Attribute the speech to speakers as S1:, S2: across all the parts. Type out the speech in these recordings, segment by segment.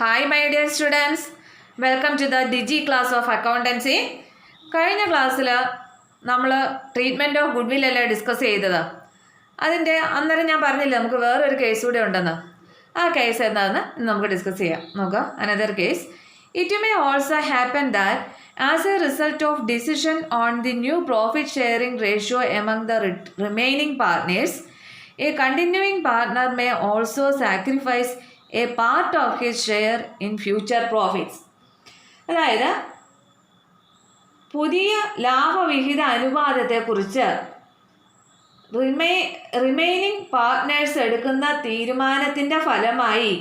S1: Hi my dear students, welcome to the Digi class of accountancy. കഴിഞ്ഞ ക്ലാസ്സിൽ നമ്മൾ treatment of good will അല്ലേ discuss ചെയ്തത്. അതിൻ്റെ അന്നേരം ഞാൻ പറഞ്ഞില്ല നമുക്ക് വേറൊരു കേസ് കൂടെ ഉണ്ടെന്ന്. ആ കേസ് എന്താണെന്ന് നമുക്ക് ഡിസ്കസ് ചെയ്യാം. നോക്കാം. Another case. It may also happen that as a result of decision on the new profit sharing ratio among the remaining partners a continuing partner may also sacrifice a part of his share in future profits. അതായത് പുതിയ ലാഭവിഹിത അനുപാതത്തെക്കുറിച്ച് remaining partners എടുക്കുന്ന തീരുമാനത്തിൻ്റെ ഫലമായി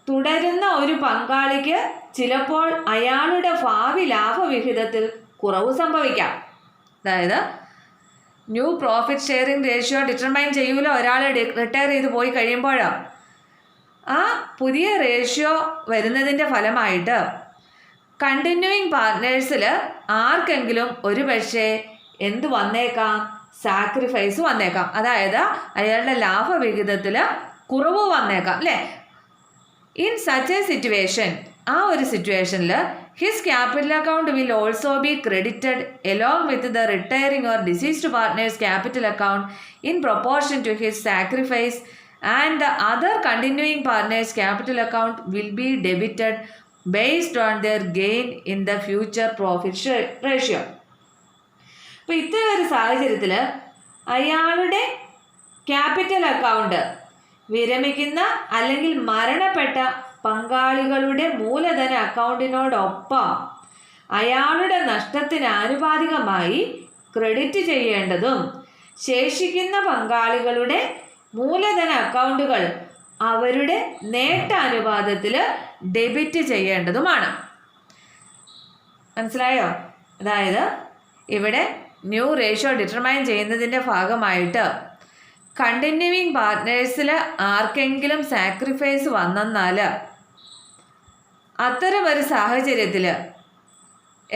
S1: തുടരുന്ന ഒരു പങ്കാളിക്ക് ചിലപ്പോൾ അയാളുടെ ഭാവി ലാഭവിഹിതത്തിൽ കുറവ് സംഭവിക്കാം. അതായത് new profit sharing ratio determine ചെയ്യൂലോ ഒരാൾ റിട്ടയർ ചെയ്ത് പോയി കഴിയുമ്പോഴാണ്. ആ പുതിയ റേഷ്യോ വരുന്നതിൻ്റെ ഫലമായിട്ട് കണ്ടിന്യൂയിങ് പാർട്ട്നേഴ്സിൽ ആർക്കെങ്കിലും ഒരു പക്ഷേ എന്ത് വന്നേക്കാം, സാക്രിഫൈസ് വന്നേക്കാം. അതായത് അയാളുടെ ലാഭവിഹിതത്തിൽ കുറവ് വന്നേക്കാം അല്ലേ. ഇൻ സച്ച് എ സിറ്റുവേഷൻ, ആ ഒരു സിറ്റുവേഷനിൽ his capital account will also be credited along with the retiring or deceased partners capital account in proportion to his sacrifice and the other continuing partners capital account will be debited based on their gain in the future profit ratio. അപ്പോൾ ഇത്തരം ഒരു സാഹചര്യത്തിൽ അയാളുടെ capital account വിരമിക്കുന്ന അല്ലെങ്കിൽ മരണപ്പെട്ട പങ്കാളികളുടെ മൂലധന അക്കൗണ്ടിനോടൊപ്പം അയാളുടെ നഷ്ടത്തിന് ആനുപാതികമായി ക്രെഡിറ്റ് ചെയ്യേണ്ടതും ശേഷിക്കുന്ന പങ്കാളികളുടെ മൂലധന അക്കൗണ്ടുകൾ അവരുടെ നേട്ടാനുപാതത്തിൽ ഡെബിറ്റ് ചെയ്യേണ്ടതുമാണ്. മനസ്സിലായോ? അതായത് ഇവിടെ ന്യൂ റേഷ്യോ ഡിറ്റർമൈൻ ചെയ്യുന്നതിൻ്റെ ഭാഗമായിട്ട് കണ്ടിന്യൂയിങ് പാർട്ട്നേഴ്സിൽ ആർക്കെങ്കിലും സാക്രിഫൈസ് വന്നെന്നാൽ അത്തരം ഒരു സാഹചര്യത്തിൽ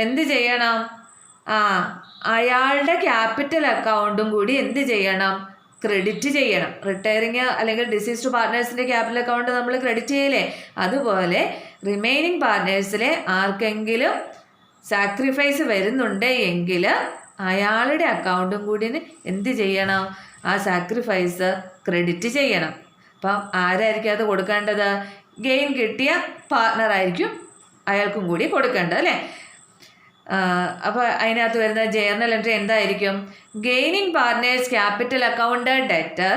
S1: എന്ത് ചെയ്യണം? അയാളുടെ ക്യാപിറ്റൽ അക്കൗണ്ടും കൂടി എന്ത് ചെയ്യണം? ക്രെഡിറ്റ് ചെയ്യണം. റിട്ടയറിങ് അല്ലെങ്കിൽ ഡിസീസ്ഡ് പാർട്ട്നേഴ്സിൻ്റെ ക്യാപിറ്റൽ അക്കൗണ്ട് നമ്മൾ ക്രെഡിറ്റ് ചെയ്യില്ലേ, അതുപോലെ റിമൈനിങ് പാർട്ട്നേഴ്സിലെ ആർക്കെങ്കിലും സാക്രിഫൈസ് വരുന്നുണ്ട് എങ്കിൽ അയാളുടെ അക്കൗണ്ടും കൂടി എന്ത് ചെയ്യണം? ആ സാക്രിഫൈസ് ക്രെഡിറ്റ് ചെയ്യണം. അപ്പം ആരായിരിക്കും അത് കൊടുക്കേണ്ടത്? ഗെയിൻ കിട്ടിയ പാർട്ട്ണറായിരിക്കും അയാൾക്കും കൂടി കൊടുക്കേണ്ടത് അല്ലേ. അപ്പോൾ അതിനകത്ത് വരുന്ന ജേർണൽ എൻട്രി എന്തായിരിക്കും? Gaining partners capital account debtor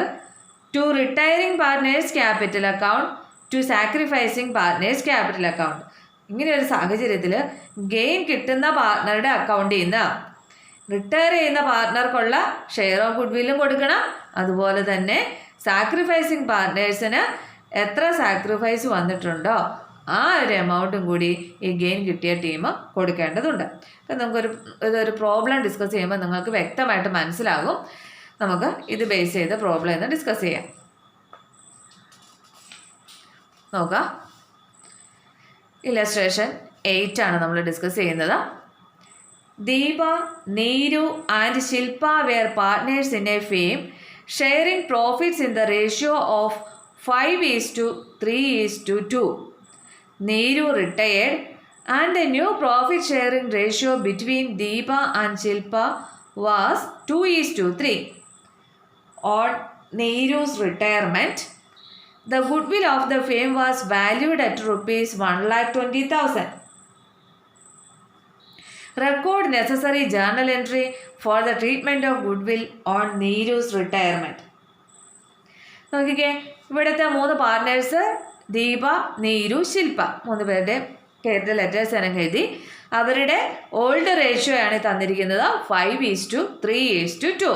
S1: to retiring partners capital account to sacrificing partners capital account. ഇങ്ങനെ ഒരു സാഹചര്യത്തിൽ ഗെയിൻ കിട്ടുന്ന പാർട്ട്ണറുടെ അക്കൗണ്ടിൽ നിന്ന് റിട്ടയർ ചെയ്യുന്ന പാർട്ട്ണർക്കുള്ള ഷെയർ ഓഫ് ഗുഡ് വില്ലും കൊടുക്കണം. അതുപോലെ തന്നെ സാക്രിഫൈസിങ് പാർട്ട്നേഴ്സിന് എത്ര സാക്രിഫൈസ് വന്നിട്ടുണ്ടോ ആ ഒരു എമൗണ്ടും കൂടി ഈ ഗെയിൻ കിട്ടിയ ടീം കൊടുക്കേണ്ടതുണ്ട്. അപ്പം ഇതൊരു പ്രോബ്ലം ഡിസ്കസ് ചെയ്യുമ്പോൾ നിങ്ങൾക്ക് വ്യക്തമായിട്ട് മനസ്സിലാകും. നമുക്ക് ഇത് ബേസ് ചെയ്ത പ്രോബ്ലം എന്ന് ഡിസ്കസ് ചെയ്യാം. നോക്കാം. ഇല്ലസ്ട്രേഷൻ 8 ആണ് നമ്മൾ ഡിസ്കസ് ചെയ്യുന്നത്. Deepa, Neeru and Shilpa were partners in a firm sharing profits in the ratio of 5:3:2. Neeru retired and the new profit sharing ratio between Deepa and Shilpa was 2:3. On Neeru's retirement, the goodwill of the firm was valued at rupees 1,20,000. Record necessary journal entry for the treatment of goodwill on Neeru's retirement. നോക്കിക്കേ, ഇവിടുത്തെ 3 partners Deepa, നീരു, ശില്പ, 3 പേരുടെ capital letters എല്ലാം എഴുതി. അവരുടെ old ratio ആണ് തന്നിരിക്കുന്നത് 5:3:2.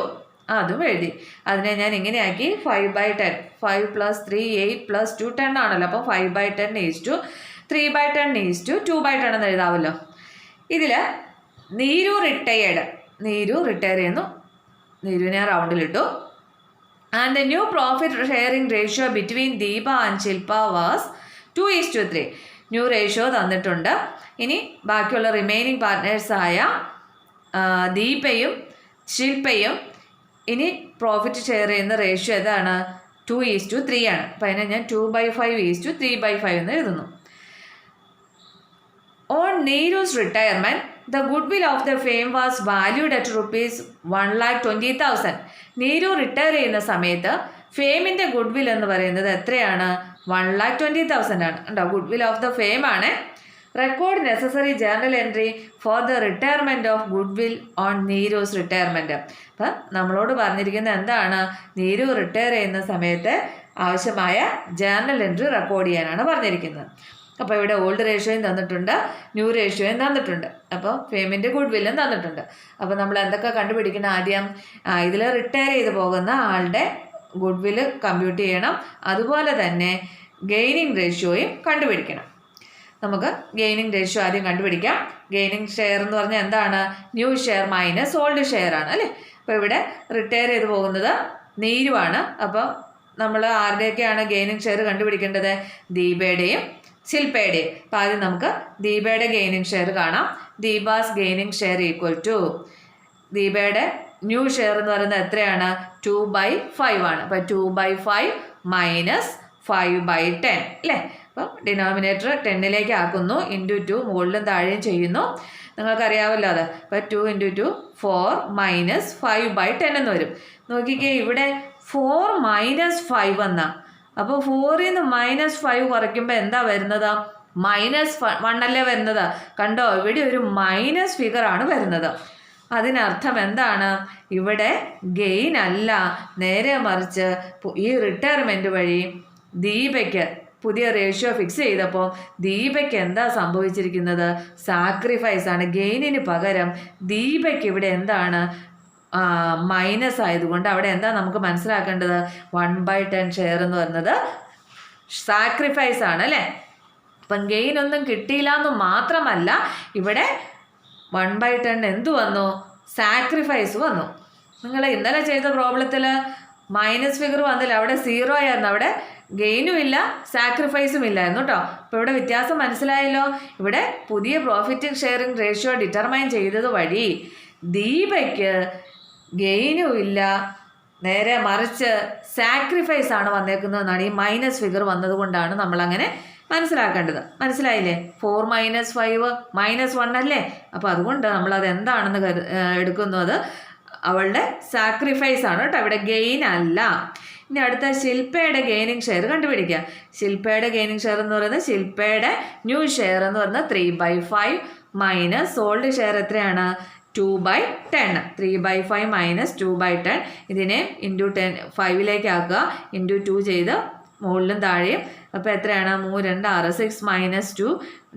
S1: അതും എഴുതി. അതിനെ ഞാൻ ഇങ്ങനെയാക്കി 5/10. 5 + 3 8 + 2 10 ആണല്ലോ. അപ്പോൾ 5/10 3/10 2/10 എന്ന് എഴുതാമല്ലോ. ഇതിൽ നീരു റിട്ടയേർഡ്, നീരു റിട്ടയർ ചെയ്യുന്നു, നീരുവിനെ റൗണ്ടിലിട്ടു. And the new profit sharing ratio between Deepa and Shilpa was 2:3. New ratio തന്നിട്ടുണ്ട്. ഇനി ബാക്കിയുള്ള റിമൈനിങ് പാർട്ട്നേഴ്സായ ദീപയും ശില്പയും ഇനി പ്രോഫിറ്റ് ഷെയർ ചെയ്യുന്ന റേഷ്യോ ഏതാണ്? 2:3 ആണ്. അപ്പം അതിനെ ഞാൻ 2/5:3/5 എന്ന് എഴുതുന്നു. On Neeru's retirement the goodwill of the firm was valued at ₹1,20,000. Neeru retire ചെയ്യുന്ന സമയത്ത് ഫെയിമിൻ്റെ ഗുഡ് വിൽ എന്ന് പറയുന്നത് എത്രയാണ്? 1,20,000 ആണ്. ഉണ്ടോ? Goodwill of the firm ആണ്. Record necessary journal entry for the retirement of goodwill on Neeru's retirement. അപ്പം നമ്മളോട് പറഞ്ഞിരിക്കുന്നത് എന്താണ്? നീരു റിട്ടയർ ചെയ്യുന്ന സമയത്ത് ആവശ്യമായ ജേർണൽ എൻട്രി റെക്കോർഡ് ചെയ്യാനാണ് പറഞ്ഞിരിക്കുന്നത്. അപ്പോൾ ഇവിടെ ഓൾഡ് റേഷ്യോയും തന്നിട്ടുണ്ട്, ന്യൂ റേഷ്യോയും തന്നിട്ടുണ്ട്. അപ്പോൾ ഫെയിമിൻ്റെ ഗുഡ് വില്ലും തന്നിട്ടുണ്ട്. അപ്പോൾ നമ്മൾ എന്തൊക്കെ കണ്ടുപിടിക്കണം? ആദ്യം ഇതിൽ റിട്ടയർ ചെയ്ത് പോകുന്ന ആളുടെ ഗുഡ് വില്ല് കമ്പ്യൂട്ട് ചെയ്യണം. അതുപോലെ തന്നെ ഗെയിനിങ് റേഷ്യോയും കണ്ടുപിടിക്കണം. നമുക്ക് ഗെയിനിങ് റേഷ്യോ ആദ്യം കണ്ടുപിടിക്കാം. ഗെയിനിങ് ഷെയർ എന്ന് പറഞ്ഞാൽ എന്താണ്? New share minus old share ആണ് അല്ലേ. അപ്പോൾ ഇവിടെ റിട്ടയർ ചെയ്ത് പോകുന്നത് നീരുവാണ്. അപ്പോൾ നമ്മൾ ആരുടെയൊക്കെയാണ് ഗെയിനിങ് ഷെയർ കണ്ടുപിടിക്കേണ്ടത്? ദീപയുടെയും ശില്പയുടെയും. അപ്പോൾ ആദ്യം നമുക്ക് ദീപയുടെ ഗെയിനിങ് ഷെയർ കാണാം. Deepa's gaining share equal to ദീപയുടെ ന്യൂ ഷെയർ എന്ന് പറയുന്നത് എത്രയാണ്? 2/5 ആണ്. അപ്പോൾ 2/5 മൈനസ് 5/10 അല്ലേ. അപ്പം ഡിനോമിനേറ്റർ 10ലേക്ക് ആക്കുന്നു. ഇൻറ്റു 2 മുകളിലും താഴെയും ചെയ്യുന്നു. നിങ്ങൾക്കറിയാമല്ലോ അത്. അപ്പോൾ 2 × 2 4 മൈനസ് 5/10 എന്ന് വരും. നോക്കിക്കേ, ഇവിടെ 4 മൈനസ് 5 എന്നാ. അപ്പോൾ 4ൽ നിന്ന് -5 കുറയ്ക്കുമ്പോൾ എന്താ വരുന്നത്? -1 അല്ലേ വരുന്നത്. കണ്ടോ, ഇവിടെ ഒരു മൈനസ് ഫിഗറാണ് വരുന്നത്. അതിനർത്ഥം എന്താണ്? ഇവിടെ ഗെയിൻ അല്ല, നേരെ മറിച്ച് ഈ റിട്ടയർമെൻറ്റ് വഴി ദീപയ്ക്ക് പുതിയ റേഷ്യോ ഫിക്സ് ചെയ്തപ്പോൾ ദീപയ്ക്ക് എന്താ സംഭവിച്ചിരിക്കുന്നത്? സാക്രിഫൈസ് ആണ്. ഗെയിനിന് പകരം ദീപയ്ക്ക് ഇവിടെ എന്താണ്? മൈനസ് ആയതുകൊണ്ട് അവിടെ എന്താ നമുക്ക് മനസ്സിലാക്കേണ്ടത്? 1/10 ഷെയർ എന്ന് പറയുന്നത് സാക്രിഫൈസ് ആണ് അല്ലേ. അപ്പം ഗെയിൻ ഒന്നും കിട്ടിയില്ല എന്ന് മാത്രമല്ല, ഇവിടെ 1/10 എന്ത് വന്നു? സാക്രിഫൈസ് വന്നു. നിങ്ങൾ ഇന്നലെ ചെയ്ത പ്രോബ്ലത്തിൽ മൈനസ് ഫിഗർ വന്നില്ല, അവിടെ 0 ആയിരുന്നു. അവിടെ ഗെയിനും ഇല്ല, സാക്രിഫൈസും ഇല്ലായിരുന്നു കേട്ടോ. അപ്പോൾ ഇവിടെ വ്യത്യാസം മനസ്സിലായല്ലോ. ഇവിടെ പുതിയ പ്രോഫിറ്റ് ഷെയറിംഗ് റേഷ്യോ ഡിറ്റർമൈൻ ചെയ്തത് വഴി ദീപയ്ക്ക് ഗെയിനും ഇല്ല, നേരെ മറിച്ച് സാക്രിഫൈസ് ആണ് വന്നേക്കുന്നതെന്നാണ് ഈ മൈനസ് ഫിഗർ വന്നതുകൊണ്ടാണ് നമ്മളങ്ങനെ മനസ്സിലാക്കേണ്ടത്. മനസ്സിലായില്ലേ? 4 - 5 -1 അല്ലേ. അപ്പോൾ അതുകൊണ്ട് നമ്മളത് എന്താണെന്ന് എടുക്കുന്നത് അവളുടെ സാക്രിഫൈസ് ആണ് കേട്ടോ, ഇവിടെ ഗെയിൻ അല്ല. ഇനി അടുത്ത ശില്പയുടെ ഗെയിനിങ് ഷെയർ കണ്ടുപിടിക്കുക. ശില്പയുടെ ഗെയിനിങ് ഷെയർ എന്ന് പറയുന്നത് ശില്പയുടെ ന്യൂ ഷെയർ എന്ന് പറയുന്നത് 3/5 മൈനസ് ഓൾഡ് ഷെയർ എത്രയാണ്? 2/10. 3/5 മൈനസ് 2/10. ഇതിനെ ഇൻറ്റു 5ലേക്ക് ആക്കുക. ഇൻറ്റു 2 ചെയ്ത് മുകളിലും താഴെയും. അപ്പോൾ എത്രയാണ്? 3 2 6 6 - 2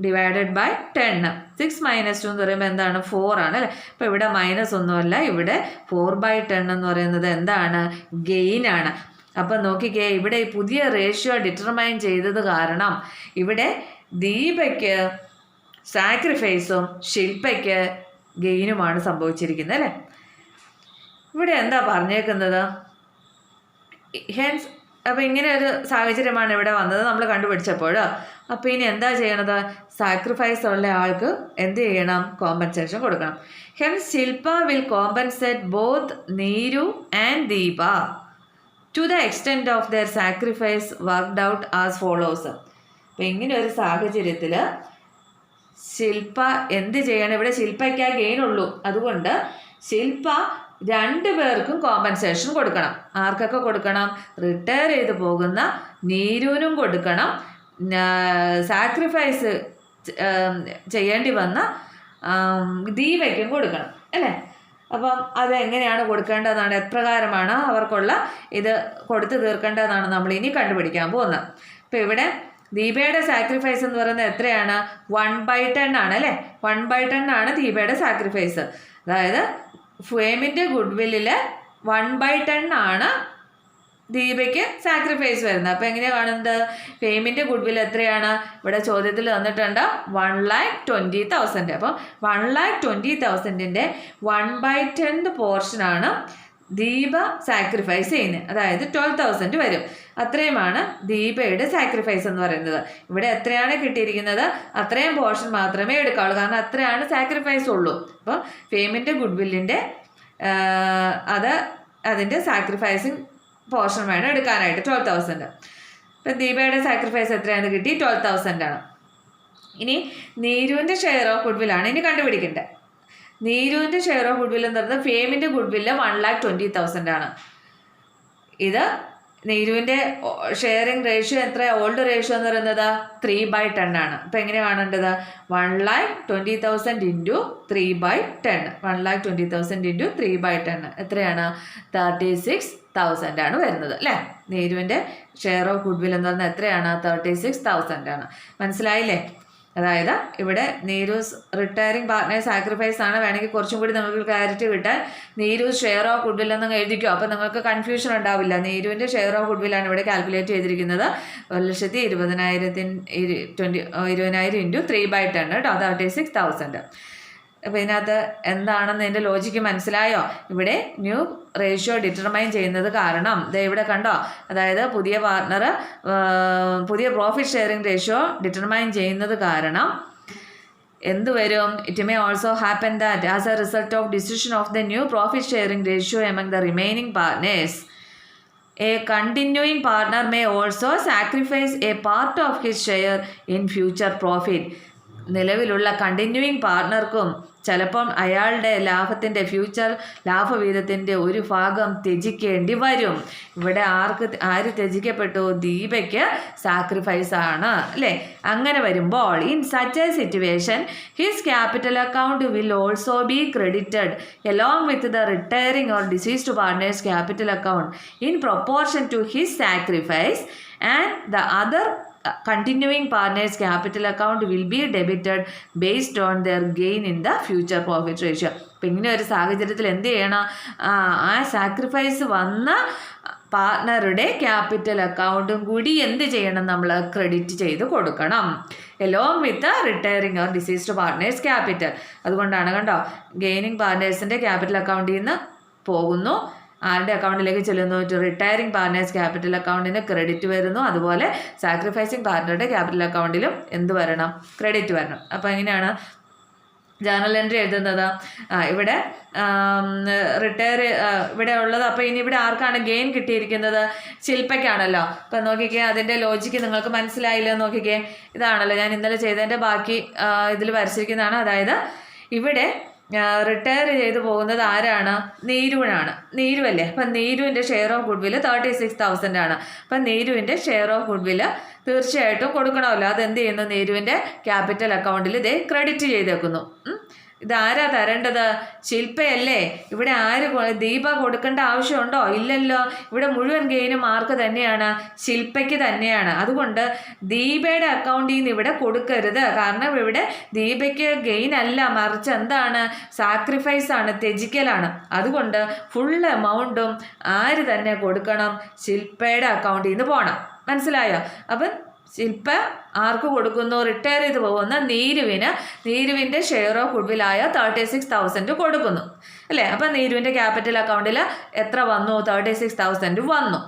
S1: ഡിവൈഡഡ് ബൈ 10. 6 - 2 എന്ന് പറയുമ്പോൾ എന്താണ്? 4 ആണ് അല്ലേ. അപ്പോൾ ഇവിടെ മൈനസ് ഒന്നുമല്ല, ഇവിടെ 4/10 എന്ന് പറയുന്നത് എന്താണ്? ഗെയിൻ ആണ്. അപ്പം നോക്കിക്കേ, ഇവിടെ ഈ പുതിയ റേഷ്യോ ഡിറ്റർമൈൻ ചെയ്തത് കാരണം ഇവിടെ ദീപയ്ക്ക് സാക്രിഫൈസും ശില്പയ്ക്ക് ഗെയിനുമാണ് സംഭവിച്ചിരിക്കുന്നത് അല്ലേ. ഇവിടെ എന്താ പറഞ്ഞേക്കുന്നത്? ഹെൻസ് അപ്പോൾ ഇങ്ങനെ ഒരു സാഹചര്യമാണ് ഇവിടെ വന്നത് നമ്മൾ കണ്ടുപിടിച്ചപ്പോൾ. അപ്പോൾ ഇനി എന്താ ചെയ്യണത്? സാക്രിഫൈസ് ഉള്ള ആൾക്ക് എന്ത് ചെയ്യണം? കോമ്പൻസേഷൻ കൊടുക്കണം. Hence Shilpa will compensate both Neeru and Deepa to the extent of their sacrifice worked out as follows. അപ്പോൾ ഇങ്ങനെ ഒരു സാഹചര്യത്തിൽ ശില്പ എന്ത് ചെയ്യണം? ഇവിടെ ശില്പയ്ക്ക് ഗെയിൻ ഉള്ളൂ, അതുകൊണ്ട് ശില്പ 2 പേർക്കും കോമ്പൻസേഷൻ കൊടുക്കണം. ആർക്കൊക്കെ കൊടുക്കണം? റിട്ടയർ ചെയ്ത് പോകുന്ന നീരുവിനും കൊടുക്കണം, സാക്രിഫൈസ് ചെയ്യേണ്ടി വന്ന ദീപയ്ക്കും കൊടുക്കണം അല്ലേ. അപ്പം അതെങ്ങനെയാണ് കൊടുക്കേണ്ടതെന്നാണ്, എപ്രകാരമാണ് അവർക്കുള്ള ഇത് കൊടുത്തു തീർക്കേണ്ടതെന്നാണ് നമ്മൾ ഇനി കണ്ടുപിടിക്കാൻ പോകുന്നത്. അപ്പോൾ ഇവിടെ ദീപയുടെ സാക്രിഫൈസ് എന്ന് പറയുന്നത് എത്രയാണ്? 1/10 ആണ് അല്ലേ. 1/10 ആണ് ദീപയുടെ സാക്രിഫൈസ്. അതായത് ഫെയിമിൻ്റെ ഗുഡ് വില്ലിൽ 1/10 ആണ് ദീപയ്ക്ക് സാക്രിഫൈസ് വരുന്നത്. അപ്പോൾ എങ്ങനെയാണ് കാണുന്നത്? ഫെയിമിൻ്റെ ഗുഡ് വിൽ എത്രയാണ്? ഇവിടെ ചോദ്യത്തിൽ തന്നിട്ടുണ്ട് 1,20,000. അപ്പോൾ 1,20,000ൻ്റെ 1/10 പോർഷനാണ് ദീപ സാക്രിഫൈസ് ചെയ്യുന്നത്. അതായത് 12,000 വരും. അത്രയുമാണ് ദീപയുടെ സാക്രിഫൈസ് എന്ന് പറയുന്നത്. ഇവിടെ എത്രയാണ് കിട്ടിയിരിക്കുന്നത് അത്രയും പോർഷൻ മാത്രമേ എടുക്കാവുള്ളൂ, കാരണം അത്രയാണ് സാക്രിഫൈസ് ഉള്ളൂ. അപ്പോൾ ഫെയിമിൻ്റെ ഗുഡ് വില്ലിൻ്റെ അതിൻ്റെ സാക്രിഫൈസിങ് പോർഷൻ വേണം എടുക്കാനായിട്ട് 12,000. ഇപ്പം ദീപയുടെ സാക്രിഫൈസ് എത്രയാണ് കിട്ടി? 12,000 ആണ്. ഇനി നീരുവിൻ്റെ ഷെയർ ഓഫ് ഗുഡ്വില്ലാണ് ഇനി കണ്ടുപിടിക്കേണ്ടത്. നീരുവിൻ്റെ ഷെയർ ഓഫ് ഗുഡ്വിൽ എന്ന് പറയുന്നത് ഫേമിൻ്റെ ഗുഡ്വില്ല് 1,20,000 ആണ്. ഇത് നീരുവിൻ്റെ ഷെയറിംഗ് റേഷ്യോ എത്ര? ഓൾഡ് റേഷ്യോ എന്ന് പറയുന്നത് 3/10 ആണ്. അപ്പം എങ്ങനെയാണ് കാണേണ്ടത്? 1,20,000 ഇൻറ്റു 3/10. 1,20,000 ഇൻറ്റു 3/10 എത്രയാണ്? 36,000 ആണ് വരുന്നത് അല്ലേ? നീരുവിൻ്റെ ഷെയർ ഓഫ് ഗുഡ്വിൽ എന്ന് പറഞ്ഞാൽ എത്രയാണ്? 36,000 ആണ്. മനസ്സിലായില്ലേ? അതായത് ഇവിടെ നീരൂസ് റിട്ടയറിംഗ് പാർട്ട്നർ സാക്രിഫൈസ് ആണ്. വേണമെങ്കിൽ കുറച്ചും കൂടി നിങ്ങൾക്ക് ക്ലാരിറ്റി കിട്ടാൻ നീരൂസ് ഷെയർ ഓഫ് ഗുഡ്വിൽ എന്നങ്ങ് എഴുതിക്കോ. അപ്പോൾ നിങ്ങൾക്ക് കൺഫ്യൂഷൻ ഉണ്ടാവില്ല. നീരുവിൻ്റെ ഷെയർ ഓഫ് ഗുഡ്വില്ലാണ് ഇവിടെ കാൽക്കുലേറ്റ് ചെയ്തിരിക്കുന്നത്. 1,20,000 ഇൻറ്റു 3/10 കേട്ടോ, 36,000. അപ്പോൾ ഇതിനകത്ത് എന്താണെന്ന് എൻ്റെ ലോജിക്ക് മനസ്സിലായോ? ഇവിടെ ന്യൂ റേഷ്യോ ഡിറ്റർമൈൻ ചെയ്യുന്നത് കാരണം ഇവിടെ കണ്ടോ, അതായത് പുതിയ പാർട്ട്ണർ പുതിയ പ്രോഫിറ്റ് ഷെയറിംഗ് റേഷ്യോ ഡിറ്റർമൈൻ ചെയ്യുന്നത് കാരണം എന്ത് വരും? It may also happen that as a result of decision of the new profit sharing ratio among the remaining partners a continuing partner may also sacrifice a part of his share in future profit. നിലവിലുള്ള continuing പാർട്ട്ണർക്കും ചിലപ്പം അയാളുടെ ലാഭത്തിൻ്റെ future ലാഭവിഹിതത്തിൻ്റെ ഒരു ഭാഗം ത്യജിക്കേണ്ടി വരും. ഇവിടെ ആര് ത്യജിക്കപ്പെട്ടു? ദീപയ്ക്ക് sacrifice ആണ് അല്ലേ? അങ്ങനെ വരുമ്പോൾ in such a situation his capital account will also be credited along with the retiring or deceased partners capital account in proportion to his sacrifice and the other continuing partners capital account will be debited based on their gain in the future profit ratio. അപ്പം ഇങ്ങനെ ഒരു സാഹചര്യത്തിൽ എന്ത് ചെയ്യണം? ആ sacrifice വന്ന പാർട്ട്ണറുടെ capital അക്കൗണ്ടും കൂടി എന്ത് ചെയ്യണം? നമ്മൾ ക്രെഡിറ്റ് ചെയ്ത് കൊടുക്കണം along with retiring or deceased partners capital. അതുകൊണ്ടാണ് കണ്ടോ, ഗെയിനിങ് പാർട്ട്നേഴ്സിൻ്റെ ക്യാപിറ്റൽ അക്കൗണ്ടിൽ നിന്ന് പോകുന്നു, ആരുടെ അക്കൗണ്ടിലേക്ക് ചെല്ലുന്നു? റിട്ടയറിംഗ് പാർട്ട്നേഴ്സ് ക്യാപിറ്റൽ അക്കൗണ്ടിന് ക്രെഡിറ്റ് വരുന്നു. അതുപോലെ സാക്രിഫൈസിങ് പാർട്ട്ണറുടെ ക്യാപിറ്റൽ അക്കൗണ്ടിലും എന്ത് വരണം? ക്രെഡിറ്റ് വരണം. അപ്പോൾ എങ്ങനെയാണ് ജേർണൽ എൻട്രി എഴുതുന്നത്? ഇവിടെ ഇവിടെ ഉള്ളത്. അപ്പോൾ ഇനി ഇവിടെ ആർക്കാണ് ഗെയിൻ കിട്ടിയിരിക്കുന്നത്? ശില്പയ്ക്കാണല്ലോ. അപ്പം നോക്കിക്കേ, അതിൻ്റെ ലോജിക്ക് നിങ്ങൾക്ക് മനസ്സിലായില്ലോ? നോക്കിക്കേ, ഇതാണല്ലോ ഞാൻ ഇന്നലെ ചെയ്തതിൻ്റെ ബാക്കി ഇതിൽ വരച്ചിരിക്കുന്നതാണ്. അതായത് ഇവിടെ റിട്ടയർ ചെയ്തു പോകുന്നത് ആരാണ്? നീരുവിനാണ്. നീരുവല്ലേ? അപ്പം നീരുവിൻ്റെ ഷെയർ ഓഫ് ഗുഡ്വില് 36,000 ആണ്. അപ്പം നീരുവിൻ്റെ ഷെയർ ഓഫ് ഗുഡ്വില് തീർച്ചയായിട്ടും കൊടുക്കണമല്ലോ. അതെന്ത് ചെയ്യുന്നു? നീരുവിൻ്റെ ക്യാപിറ്റൽ അക്കൗണ്ടിൽ ഇതേ ക്രെഡിറ്റ് ചെയ്തേക്കുന്നു. ഇതാരാ തരേണ്ടത്? ശില്പയല്ലേ? ഇവിടെ ആര് ദീപ കൊടുക്കേണ്ട ആവശ്യമുണ്ടോ? ഇല്ലല്ലോ. ഇവിടെ മുഴുവൻ ഗെയിനും ആർക്ക് തന്നെയാണ്? ശില്പയ്ക്ക് തന്നെയാണ്. അതുകൊണ്ട് ദീപയുടെ അക്കൗണ്ടിൽ നിന്ന് ഇവിടെ കൊടുക്കരുത്. കാരണം ഇവിടെ ദീപയ്ക്ക് ഗെയിൻ അല്ല, മറിച്ച് എന്താണ്? സാക്രിഫൈസ് ആണ്, ത്യജിക്കലാണ്. അതുകൊണ്ട് ഫുൾ എമൗണ്ടും ആര് തന്നെ കൊടുക്കണം? ശില്പയുടെ അക്കൗണ്ടിൽ നിന്ന് പോകണം. മനസ്സിലായോ? അപ്പം ശില്പ ആർക്ക് കൊടുക്കുന്നു? റിട്ടയർ ചെയ്ത് പോകുന്ന നീരുവിൻ്റെ ഷെയർ ഓഫ് ഗുഡ്വില്ലായ 36,000 കൊടുക്കുന്നു അല്ലേ? അപ്പം നീരുവിൻ്റെ ക്യാപിറ്റൽ അക്കൗണ്ടിൽ എത്ര വന്നു? 36,000 വന്നു.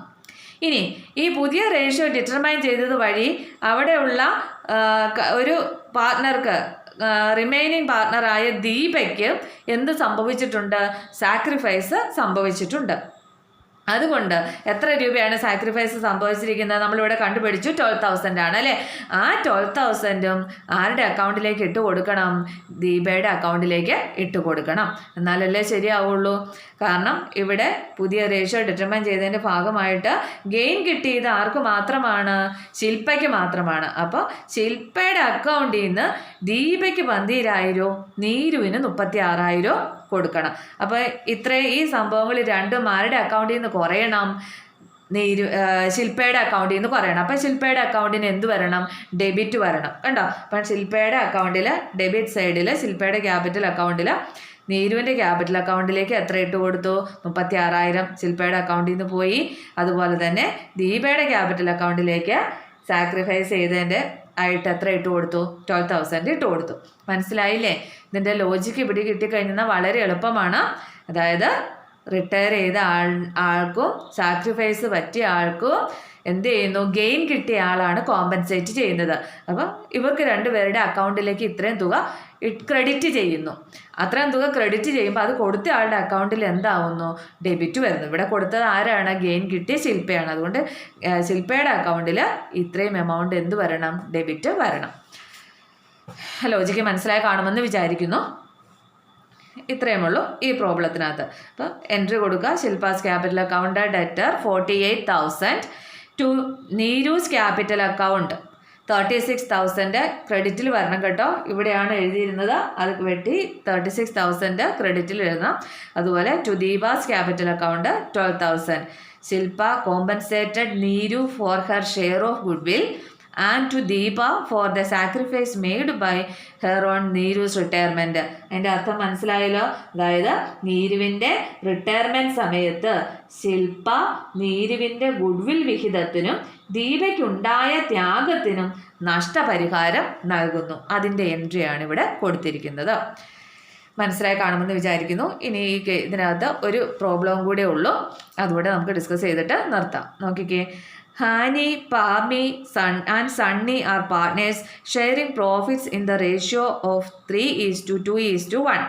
S1: ഇനി ഈ പുതിയ റേഷ്യോ ഡിറ്റർമൈൻ ചെയ്തത് വഴി അവിടെയുള്ള ഒരു പാർട്ട്ണർക്ക്, റിമൈനിങ് പാർട്ട്ണറായ ദീപയ്ക്ക് എന്ത് സംഭവിച്ചിട്ടുണ്ട്? സാക്രിഫൈസ് സംഭവിച്ചിട്ടുണ്ട്. അതുകൊണ്ട് എത്ര രൂപയാണ് സാക്രിഫൈസ് സംഭവിച്ചിരിക്കുന്നത്? നമ്മളിവിടെ കണ്ടുപിടിച്ചു 12,000 ആണ് അല്ലേ? ആ 12,000 ആരുടെ അക്കൗണ്ടിലേക്ക് ഇട്ട് കൊടുക്കണം? ദീപയുടെ അക്കൗണ്ടിലേക്ക് ഇട്ട് കൊടുക്കണം. എന്നാലല്ലേ ശരിയാവുള്ളൂ. കാരണം ഇവിടെ പുതിയ റേഷ്യോ ഡിറ്റർമൈൻ ചെയ്തതിൻ്റെ ഭാഗമായിട്ട് ഗെയിൻ കിട്ടിയത് ആർക്ക് മാത്രമാണ്? ശില്പയ്ക്ക് മാത്രമാണ്. അപ്പോൾ ശില്പയുടെ അക്കൗണ്ടിൽ നിന്ന് ദീപയ്ക്ക് 12,000, നീരുവിന് 36,000 കൊടുക്കണം. അപ്പോൾ ഈ സംഭവങ്ങൾ രണ്ടും ആരുടെ അക്കൗണ്ടിൽ നിന്ന് കുറയണം? ശില്പയുടെ അക്കൗണ്ടിൽ നിന്ന് കുറയണം. അപ്പം ശില്പയുടെ അക്കൗണ്ടിന് എന്ത് വരണം? ഡെബിറ്റ് വരണം. കണ്ടോ? അപ്പം ശില്പയുടെ അക്കൗണ്ടിൽ ഡെബിറ്റ് സൈഡിൽ ശില്പയുടെ ക്യാപിറ്റൽ അക്കൗണ്ടിൽ നീരുവിൻ്റെ ക്യാപിറ്റൽ അക്കൗണ്ടിലേക്ക് എത്ര ഇട്ട് കൊടുത്തു? 36,000 ശില്പയുടെ അക്കൗണ്ടിൽ നിന്ന് പോയി. അതുപോലെ തന്നെ ദീപയുടെ ക്യാപിറ്റൽ അക്കൗണ്ടിലേക്ക് സാക്രിഫൈസ് ചെയ്തതിൻ്റെ ആയിട്ട് എത്ര ഇട്ട് കൊടുത്തു? 12,000 ഇട്ട് കൊടുത്തു. മനസ്സിലായില്ലേ? ഇതിൻ്റെ ലോജിക്ക് ഇവിടെ കിട്ടിക്കഴിഞ്ഞാൽ വളരെ എളുപ്പമാണ്. അതായത് റിട്ടയർ ചെയ്ത ആൾക്കും സാക്രിഫൈസ് പറ്റിയ ആൾക്കും എന്ത് ചെയ്യുന്നു, ഗെയിൻ കിട്ടിയ ആളാണ് കോമ്പൻസേറ്റ് ചെയ്യുന്നത്. അപ്പം ഇവർക്ക് രണ്ടുപേരുടെ അക്കൗണ്ടിലേക്ക് ഇത്രയും തുക ക്രെഡിറ്റ് ചെയ്യുന്നു. അത്രയും തുക ക്രെഡിറ്റ് ചെയ്യുമ്പോൾ അത് കൊടുത്ത ആളുടെ അക്കൗണ്ടിൽ എന്താവുന്നു, ഡെബിറ്റ് വരുന്നു. ഇവിടെ കൊടുത്തത് ആരാണ്, ഗെയിൻ കിട്ടിയ ശില്പയാണ്. അതുകൊണ്ട് ശില്പയുടെ അക്കൗണ്ടിൽ ഇത്രയും എമൗണ്ട് എന്ത് വരണം, ഡെബിറ്റ് വരണം. ലോജിക്ക് മനസ്സിലായി കാണുമെന്ന് വിചാരിക്കുന്നു. ഇത്രയുമുള്ളൂ ഈ പ്രോബ്ലത്തിനകത്ത്. അപ്പം എൻട്രി കൊടുക്കുക, Shilpa's capital account debtor 48,000 to Neeru's capital account 36,000 ക്രെഡിറ്റിൽ വരണം കേട്ടോ. ഇവിടെയാണ് എഴുതിയിരുന്നത്, അത് വെട്ടി 36,000 ക്രെഡിറ്റിൽ എഴുതണം. അതുപോലെ to Deepa's capital account 12,000. Shilpa compensated Neeru for her share of goodwill and to Deepa for the sacrifice made by her on Neeru's retirement. അതിൻ്റെ അർത്ഥം മനസ്സിലായല്ലോ. അതായത് നീരുവിൻ്റെ റിട്ടയർമെൻറ്റ് സമയത്ത് ശില്പ നീരുവിൻ്റെ ഗുഡ്വിൽ വിഹിതത്തിനും ദീപയ്ക്കുണ്ടായ ത്യാഗത്തിനും നഷ്ടപരിഹാരം നൽകുന്നു. അതിൻ്റെ എൻട്രിയാണ് ഇവിടെ കൊടുത്തിരിക്കുന്നത്. മനസ്സിലായി കാണുമെന്ന് വിചാരിക്കുന്നു. ഇനി ഈ ഇതിനകത്ത് ഒരു പ്രോബ്ലം കൂടെ ഉള്ളൂ, അതുകൂടെ നമുക്ക് ഡിസ്കസ് ചെയ്തിട്ട് നിർത്താം. നോക്കിക്കേ. Hani, Pami, and Sunny are partners sharing profits in the ratio of 3:2:1.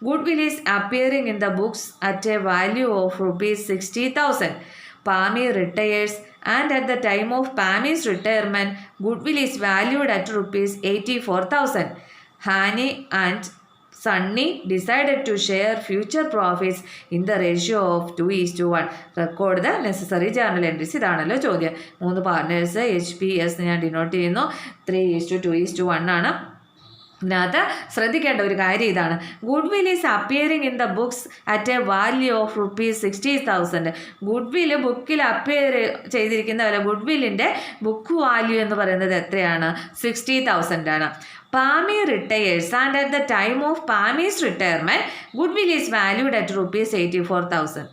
S1: Goodwill is appearing in the books at a value of rupees 60,000. Pami retires and at the time of Pami's retirement, goodwill is valued at rupees 84,000. Hani and Sunny decided to share future profits in the ratio of 2:1. Record the necessary journal entries. ഇതാണല്ലോ ചോദ്യം. 3 partners HPS ഞാൻ denote ചെയ്യുന്നു. 3:2:1 ആണ്. ഇതിനകത്ത് ശ്രദ്ധിക്കേണ്ട ഒരു കാര്യം ഇതാണ്. Goodwill is appearing in the books at A value of rupees 60,000. ഗുഡ്വില് ബുക്കിൽ അപ്പിയർ ചെയ്തിരിക്കുന്ന വില, ഗുഡ്വില്ലിൻ്റെ ബുക്ക് വാല്യൂ എന്ന് പറയുന്നത് എത്രയാണ്, 60,000 ആണ്. Pami retires and at the time of Pami's retirement, goodwill is valued at rupees 84,000.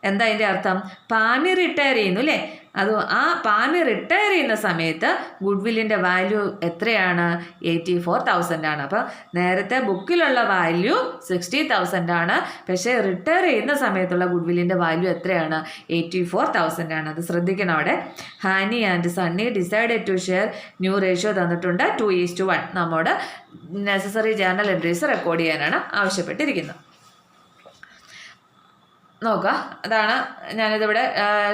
S1: എന്താ അതിൻ്റെ അർത്ഥം? പാമി റിട്ടയർ ചെയ്യുന്നു അല്ലേ? അത് ആ പാമി റിട്ടയർ ചെയ്യുന്ന സമയത്ത് ഗുഡ്വില്ലിൻ്റെ വാല്യൂ എത്രയാണ്, 84,000 ആണ്. അപ്പം നേരത്തെ ബുക്കിലുള്ള വാല്യൂ 60,000 ആണ്, പക്ഷേ റിട്ടയർ ചെയ്യുന്ന സമയത്തുള്ള ഗുഡ്വില്ലിൻ്റെ വാല്യൂ എത്രയാണ്, 84,000 ആണ്. അത് ശ്രദ്ധിക്കണം അവിടെ. Hani and Sunny decided to share new ratio തന്നിട്ടുണ്ട് 2:1. നമ്മോട് നെസസറി ജേർണൽ എൻട്രീസ് റെക്കോർഡ് ചെയ്യാനാണ് ആവശ്യപ്പെട്ടിരിക്കുന്നത്. നോക്കുക, അതാണ് ഞാനിതിവിടെ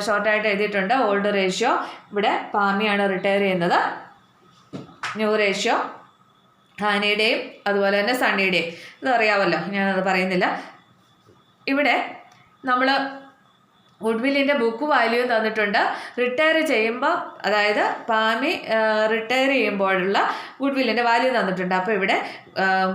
S1: ഷോർട്ടായിട്ട് എഴുതിയിട്ടുണ്ട്. ഓൾഡ് റേഷ്യോ ഇവിടെ പാമിയാണ് റിട്ടയർ ചെയ്യുന്നത്. ന്യൂ റേഷ്യോ ഹാനിയുടെയും അതുപോലെ തന്നെ സണ്ണിയുടെയും. ഇതറിയാമല്ലോ, ഞാനത് പറയുന്നില്ല. ഇവിടെ നമ്മൾ ഗുഡ്വില്ലിൻ്റെ ബുക്ക് വാല്യൂ തന്നിട്ടുണ്ട്. റിട്ടയർ ചെയ്യുമ്പോൾ, അതായത് പാമി റിട്ടയർ ചെയ്യുമ്പോഴുള്ള ഗുഡ്വില്ലിൻ്റെ വാല്യൂ തന്നിട്ടുണ്ട്. അപ്പോൾ ഇവിടെ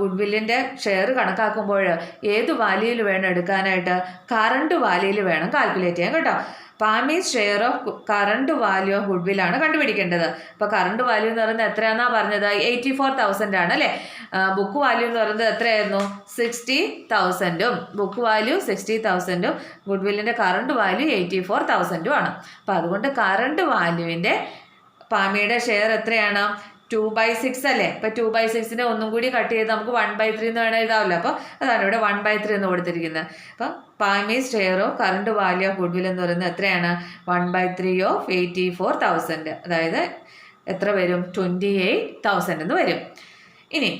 S1: ഗുഡ്വില്ലിൻ്റെ ഷെയർ കണക്കാക്കുമ്പോൾ ഏത് വാല്യൂയിൽ വേണം എടുക്കാനായിട്ട്, കറണ്ട് വാല്യൂയിൽ വേണം കാൽക്കുലേറ്റ് ചെയ്യാൻ കേട്ടോ. Pami's share of current value of ഗുഡ്വില്ലാണ് കണ്ടുപിടിക്കേണ്ടത്. അപ്പോൾ കറണ്ട് വാല്യൂ എന്ന് പറയുന്നത് എത്രയാണെന്നാണ് പറഞ്ഞത്, 84,000 ആണ് അല്ലേ. ബുക്ക് വാല്യൂ എന്ന് പറയുന്നത് എത്രയായിരുന്നു, 60,000. ബുക്ക് വാല്യൂ 60,000, ഗുഡ്വില്ലിൻ്റെ കറണ്ട് വാല്യൂ 84,000 ആണ്. അപ്പോൾ അതുകൊണ്ട് കറണ്ട് വാല്യൂവിൻ്റെ പാമിയുടെ ഷെയർ എത്രയാണ്, 2/6 അല്ലേ. അപ്പോൾ 2/6 ഒന്നും കൂടി കട്ട് ചെയ്ത് നമുക്ക് 1/3 എന്ന് വേണം എഴുതാമല്ലോ. അപ്പോൾ അതാണ് ഇവിടെ 1/3 എന്ന് കൊടുത്തിരിക്കുന്നത്. അപ്പം Pami's share of current value of goodwill എന്ന് പറയുന്നത് എത്രയാണ്, 1/3 ഓഫ് 84,000. അതായത് എത്ര വരും, 28,000 എന്ന് വരും. ഇനി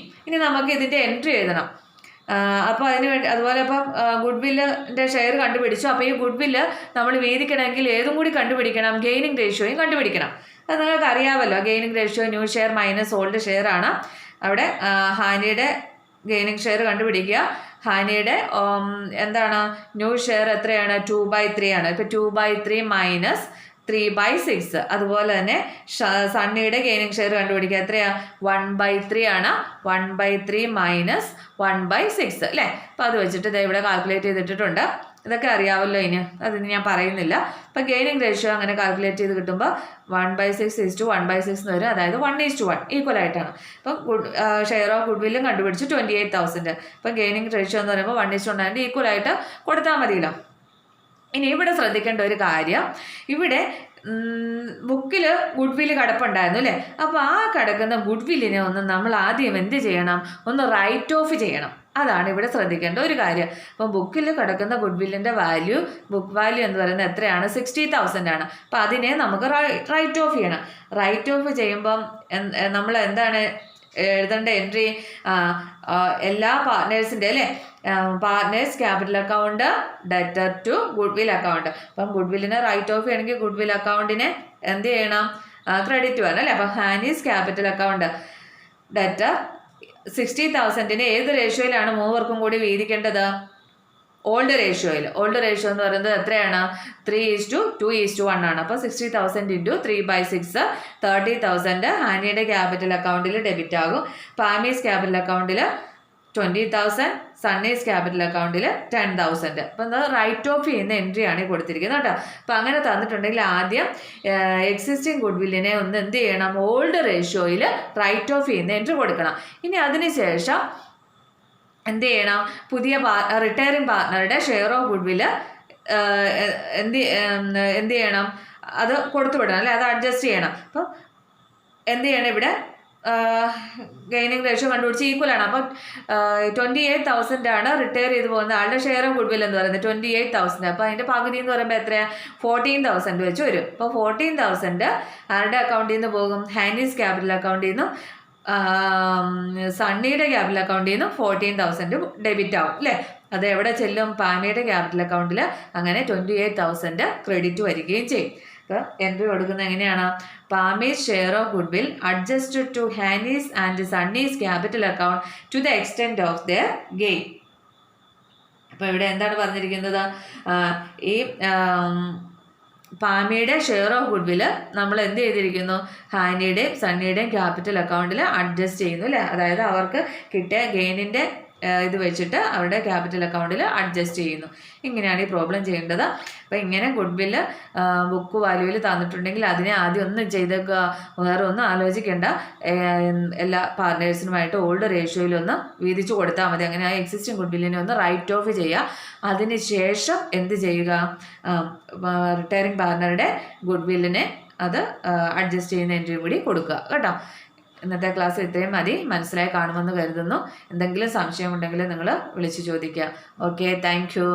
S1: നമുക്ക് ഇതിൻ്റെ എൻട്രി എഴുതണം. അപ്പോൾ അതിന് വേണ്ടി, അതുപോലെ ഇപ്പം ഗുഡ്വില്ലിൻ്റെ ഷെയർ കണ്ടുപിടിച്ചു. അപ്പോൾ ഈ ഗുഡ്വില്ല് നമ്മൾ വീതിക്കണമെങ്കിൽ ഏതും കൂടി കണ്ടുപിടിക്കണം, ഗെയിനിങ് റേഷ്യോയും കണ്ടുപിടിക്കണം. അത് നിങ്ങൾക്ക് അറിയാമല്ലോ. Gaining ratio new share minus old share ആണ്. അവിടെ ഹാനിയുടെ ഗെയിനിങ് ഷെയർ കണ്ടുപിടിക്കുക. ഹാനിയുടെ എന്താണ്, ന്യൂ ഷെയർ എത്രയാണ്, 2/3 ആണ്. ഇപ്പോൾ 2/3 മൈനസ് 3/6. അതുപോലെ തന്നെ സണ്ണിയുടെ ഗെയിനിങ് ഷെയർ കണ്ടുപിടിക്കുക. എത്രയാണ്, 1/3 ആണ്. 1/3 മൈനസ് 1/6 അല്ലേ. അപ്പോൾ അത് വെച്ചിട്ട് ഇവിടെ കാൽക്കുലേറ്റ് ചെയ്തിട്ടുണ്ട്. ഇതൊക്കെ അറിയാമല്ലോ, അതിന് ഞാൻ പറയുന്നില്ല. അപ്പോൾ ഗെയിനിങ് റേഷ്യോ അങ്ങനെ കാൽക്കുലേറ്റ് ചെയ്ത് കിട്ടുമ്പോൾ 1/6:1/6 എന്ന് വരും. അതായത് 1:1 ഈക്വൽ ആയിട്ടാണ്. അപ്പം ഷെയർ ഓഫ് ഗുഡ്വില്ലും കണ്ടുപിടിച്ച് 28,000. അപ്പം ഗെയിനിങ് റേഷ്യോ എന്ന് പറയുമ്പോൾ 1:1 ഈക്വൽ ആയിട്ട് കൊടുത്താൽ മതിയല്ലോ. ഇനി ഇവിടെ ശ്രദ്ധിക്കേണ്ട ഒരു കാര്യം, ഇവിടെ ബുക്കിൽ ഗുഡ്വില്ല് കിടപ്പുണ്ടായിരുന്നു അല്ലേ. അപ്പോൾ ആ കിടക്കുന്ന ഗുഡ്വില്ലിനെ നമ്മൾ ആദ്യം എന്ത് ചെയ്യണം, ഒന്ന് റൈറ്റ് ഓഫ് ചെയ്യണം. അതാണ് ഇവിടെ ശ്രദ്ധിക്കേണ്ട ഒരു കാര്യം. അപ്പം ബുക്കിൽ കിടക്കുന്ന ഗുഡ് വില്ലിൻ്റെ വാല്യൂ, ബുക്ക് വാല്യൂ എന്ന് പറയുന്നത് എത്രയാണ്? 60,000 ആണ്. അപ്പം അതിനെ നമുക്ക് റൈറ്റ് ഓഫ് ചെയ്യണം. റൈറ്റ് ഓഫ് ചെയ്യുമ്പം നമ്മൾ എന്താണ് എഴുതേണ്ട എൻട്രി? എല്ലാ പാർട്ട്നേഴ്സിൻ്റെ അല്ലേ, partners capital account, debtor to goodwill account. അപ്പം ഗുഡ് വില്ലിനെ റൈറ്റ് ഓഫ് ചെയ്യണമെങ്കിൽ ഗുഡ് വിൽ അക്കൗണ്ടിനെ എന്ത് ചെയ്യണം? ക്രെഡിറ്റ് വേണം അല്ലേ. അപ്പം ഹാനീസ് ക്യാപിറ്റൽ അക്കൗണ്ട് ഡെറ്റർ 60,000 ഏത് റേഷ്യോയിലാണ് മൂവർക്കും കൂടി വീതിക്കേണ്ടത്? ഓൾഡ് റേഷ്യോയിൽ. ഓൾഡ് റേഷ്യോ എന്ന് പറയുന്നത് എത്രയാണ്? 3:2:1 ആണ്. അപ്പോൾ 60,000 ഇൻറ്റു 3/6 30,000 ഹാനിയുടെ ക്യാപിറ്റൽ അക്കൗണ്ടിൽ ഡെബിറ്റ് ആകും. പാമീസ് ക്യാപിറ്റൽ അക്കൗണ്ടിൽ 20,000, സണ്ണീസ് ക്യാപിറ്റൽ അക്കൗണ്ടിൽ 10,000. അപ്പം അത് റൈറ്റ് ഓഫ് ചെയ്യുന്ന എൻട്രിയാണ് കൊടുത്തിരിക്കുന്നത് കേട്ടോ. അപ്പം അങ്ങനെ തന്നിട്ടുണ്ടെങ്കിൽ ആദ്യം എക്സിസ്റ്റിംഗ് ഗുഡ് വില്ലിനെ ഒന്ന് എന്ത് ചെയ്യണം? ഓൾഡ് റേഷ്യോയിൽ റൈറ്റ് ഓഫ് ചെയ്യുന്ന എൻട്രി കൊടുക്കണം. ഇനി അതിന് ശേഷം എന്ത് ചെയ്യണം? പുതിയ റിട്ടയറിംഗ് പാർട്ട്ണറുടെ ഷെയർ ഓഫ് ഗുഡ് വില്ല് എന്ത് ചെയ്യണം? അത് കൊടുത്തു വിടണം അല്ലേ, അത് അഡ്ജസ്റ്റ് ചെയ്യണം. അപ്പം എന്ത് ചെയ്യണം? ഇവിടെ ഗെയിനിങ് റേഷ്യോ കണ്ടുപിടിച്ച് ഈക്വൽ ആണ്. അപ്പം 28,000 ആണ് റിട്ടയർ ചെയ്ത് പോകുന്ന ആളുടെ ഷെയർ ഓഫ് ഗുഡ് വിൽ എന്ന് പറയുന്നത് 28,000. അപ്പോൾ അതിൻ്റെ പകുതി എന്ന് പറയുമ്പോൾ എത്രയാണ്? 14,000 വെച്ച് വരും. അപ്പോൾ 14,000 ആരുടെ അക്കൗണ്ടിൽ നിന്ന് പോകും? ഹാനീസ് ക്യാപിറ്റൽ അക്കൗണ്ടിൽ നിന്നും സണ്ണിയുടെ ക്യാപിറ്റൽ അക്കൗണ്ടിൽ നിന്നും 14,000 ഡെബിറ്റ് ആവും അല്ലേ. അത് എവിടെ ചെല്ലും? പാമയുടെ ക്യാപിറ്റൽ അക്കൗണ്ടിൽ. അങ്ങനെ 28,000 ക്രെഡിറ്റ് വരികയും ചെയ്യും. അപ്പോൾ എൻട്രി കൊടുക്കുന്നത് എങ്ങനെയാണ്? Pami's share of goodwill adjusted to Hani's and Sunny's capital account to the extent of their gain. അപ്പോൾ ഇവിടെ എന്താണ് പറഞ്ഞിരിക്കുന്നത്? ഈ പാമിയുടെ ഷെയർ ഓഫ് ഗുഡ് വില്ല് നമ്മൾ എന്ത് ചെയ്തിരിക്കുന്നു? ഹാനിയുടെയും സണ്ണിയുടെയും ക്യാപിറ്റൽ അക്കൗണ്ടിൽ അഡ്ജസ്റ്റ് ചെയ്യുന്നു അല്ലേ. അതായത് അവർക്ക് കിട്ടിയ ഗെയിനിൻ്റെ ഇത് വെച്ചിട്ട് അവരുടെ ക്യാപിറ്റൽ അക്കൗണ്ടിൽ അഡ്ജസ്റ്റ് ചെയ്യുന്നു. ഇങ്ങനെയാണ് ഈ പ്രോബ്ലം ചെയ്യേണ്ടത്. അപ്പോൾ ഇങ്ങനെ ഗുഡ് വില്ല് ബുക്ക് വാല്യൂവിൽ തന്നിട്ടുണ്ടെങ്കിൽ അതിനെ ആദ്യം ഒന്നും ചെയ്തേക്കുക, വേറെ ഒന്നും ആലോചിക്കേണ്ട. എല്ലാ പാർട്ട്നേഴ്സിനുമായിട്ട് ഓൾഡ് റേഷ്യോയിലൊന്ന് വീതിച്ചു കൊടുത്താൽ മതി. അങ്ങനെ ആ എക്സിസ്റ്റിംഗ് ഗുഡ് വില്ലിനെ ഒന്ന് റൈറ്റ് ഓഫ് ചെയ്യുക. അതിന് ശേഷം എന്ത് ചെയ്യുക? റിട്ടയറിംഗ് പാർട്ട്ണറുടെ ഗുഡ് വില്ലിനെ അത് അഡ്ജസ്റ്റ് ചെയ്യുന്ന എൻട്രി കൂടി കൊടുക്കുക കേട്ടോ. ഇന്നത്തെ ക്ലാസ് ഇത്രയും മതി. മനസ്സിലായി കാണുമെന്ന് കരുതുന്നു. എന്തെങ്കിലും സംശയമുണ്ടെങ്കിൽ നിങ്ങൾ വിളിച്ച് ചോദിക്കുക. Okay, thank you.